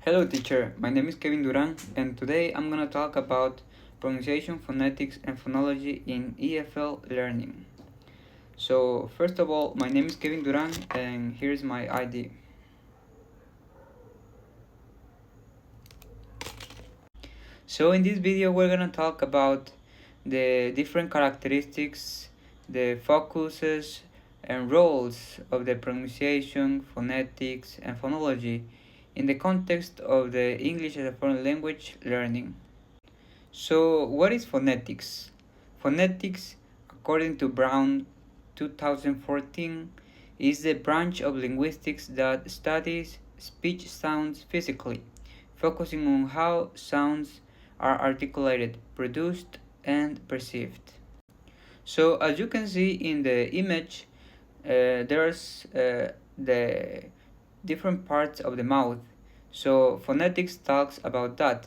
Hello teacher, my name is Kevin Duran and today I'm going to talk about pronunciation, phonetics and phonology in EFL learning. So first of all, my name is Kevin Duran and here's my ID. So in this video we're going to talk about the different characteristics, the focuses and roles of the pronunciation, phonetics and phonology in the context of the English as a foreign language learning. So, what is phonetics? Phonetics, according to Brown 2014, is the branch of linguistics that studies speech sounds physically, focusing on how sounds are articulated, produced, and perceived. So, as you can see in the image, there's the different parts of the mouth. So, phonetics talks about that.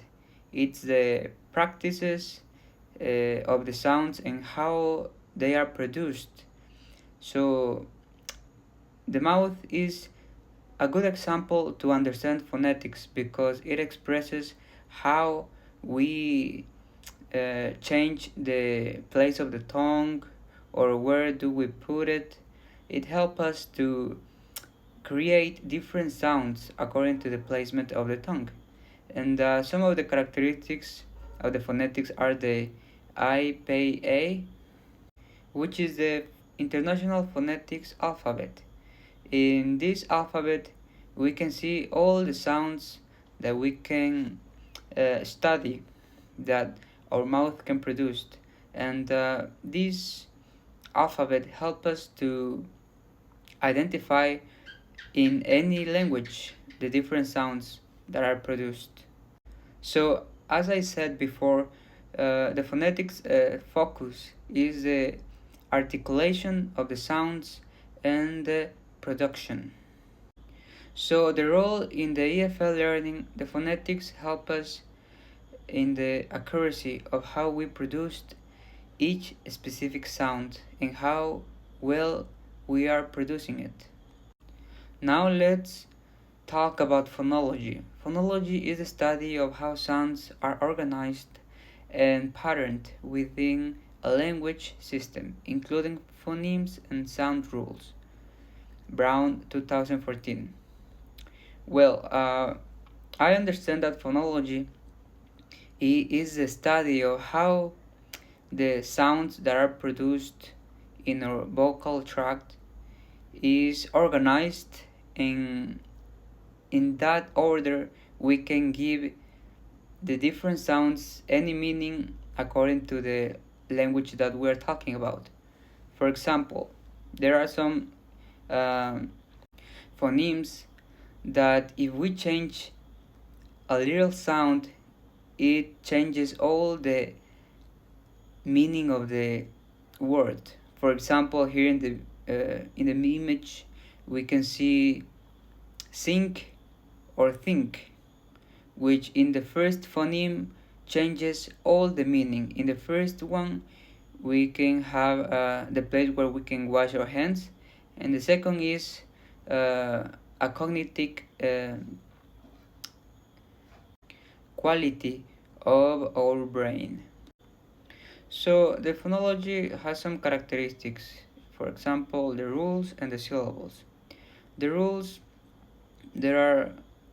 It's the practices of the sounds and how they are produced. So, the mouth is a good example to understand phonetics because it expresses how we change the place of the tongue or where do we put it. It helps us to create different sounds according to the placement of the tongue. And some of the characteristics of the phonetics are the IPA, which is the International Phonetics Alphabet. In this alphabet, we can see all the sounds that we can study that our mouth can produce. And this alphabet helps us to identify in any language the different sounds that are produced. So, as I said before, the phonetics focus is the articulation of the sounds and the production. So, the role in the EFL learning, the phonetics help us in the accuracy of how we produced each specific sound and how well we are producing it. Now let's talk about phonology. Phonology is the study of how sounds are organized and patterned within a language system, including phonemes and sound rules. Brown 2014. Well, I understand that phonology is the study of how the sounds that are produced in our vocal tract is organized in that order we can give the different sounds any meaning according to the language that we're talking about. For example, there are some phonemes that if we change a little sound, it changes all the meaning of the word. For example, here in the image, we can see think or think, which in the first phoneme changes all the meaning. In the first one, we can have the place where we can wash our hands, and the second is a cognitive quality of our brain. So the phonology has some characteristics. For example, the rules and the syllables. The rules, there are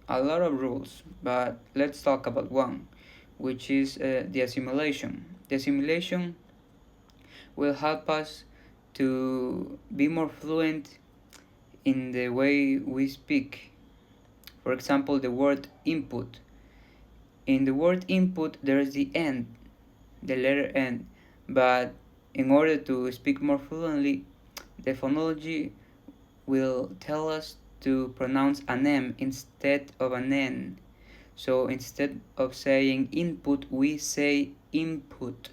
a lot of rules, but let's talk about one, which is the assimilation. The assimilation will help us to be more fluent in the way we speak. For example, the word input. In the word input, there is the N, the letter N, but in order to speak more fluently, the phonology will tell us to pronounce an M instead of an N. So instead of saying input, we say input.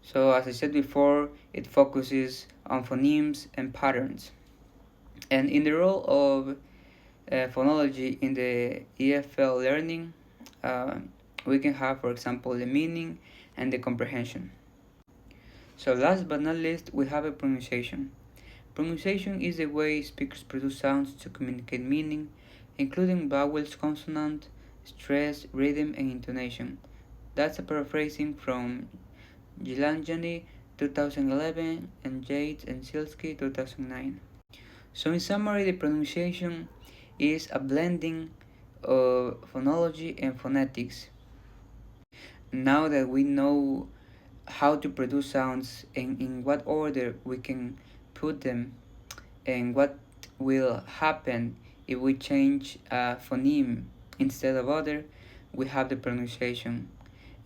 So as I said before, it focuses on phonemes and patterns. And in the role of phonology in the EFL learning, we can have, for example, the meaning and the comprehension. So last but not least, we have a pronunciation. Pronunciation is the way speakers produce sounds to communicate meaning, including vowels, consonants, stress, rhythm, and intonation. That's a paraphrasing from Gilanjani 2011 and Yates and Silsky 2009. So in summary, the pronunciation is a blending of phonology and phonetics. Now that we know how to produce sounds and in what order we can put them and what will happen if we change a phoneme instead of other, we have the pronunciation.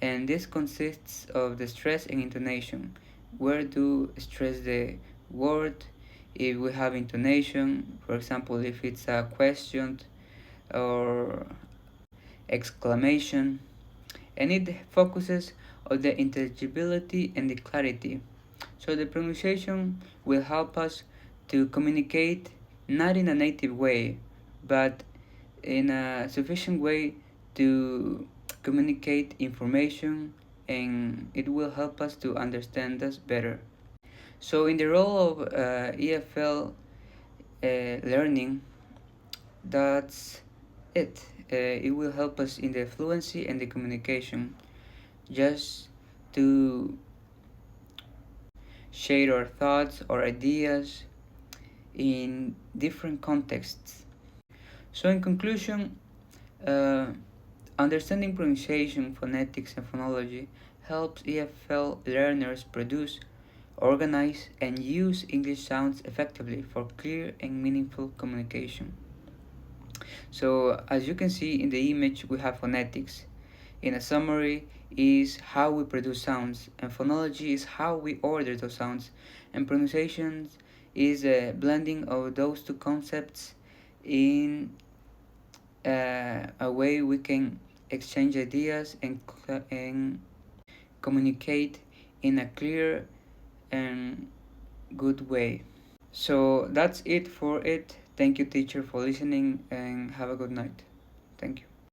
And this consists of the stress and intonation. Where to stress the word, if we have intonation, for example, if it's a question or exclamation, and it focuses on the intelligibility and the clarity. So the pronunciation will help us to communicate not in a native way, but in a sufficient way to communicate information, and it will help us to understand us better. So in the role of EFL learning, that's it. It will help us in the fluency and the communication, just to share our thoughts or ideas in different contexts. So, in conclusion, uh, understanding pronunciation, phonetics, and phonology helps EFL learners produce, organize, and use English sounds effectively for clear and meaningful communication. So, as you can see in the image, we have phonetics. In a summary, is how we produce sounds, and phonology is how we order those sounds, and pronunciation is a blending of those two concepts in a way we can exchange ideas and communicate in a clear and good way. So that's it for it. Thank you, teacher, for listening, and have a good night. Thank you.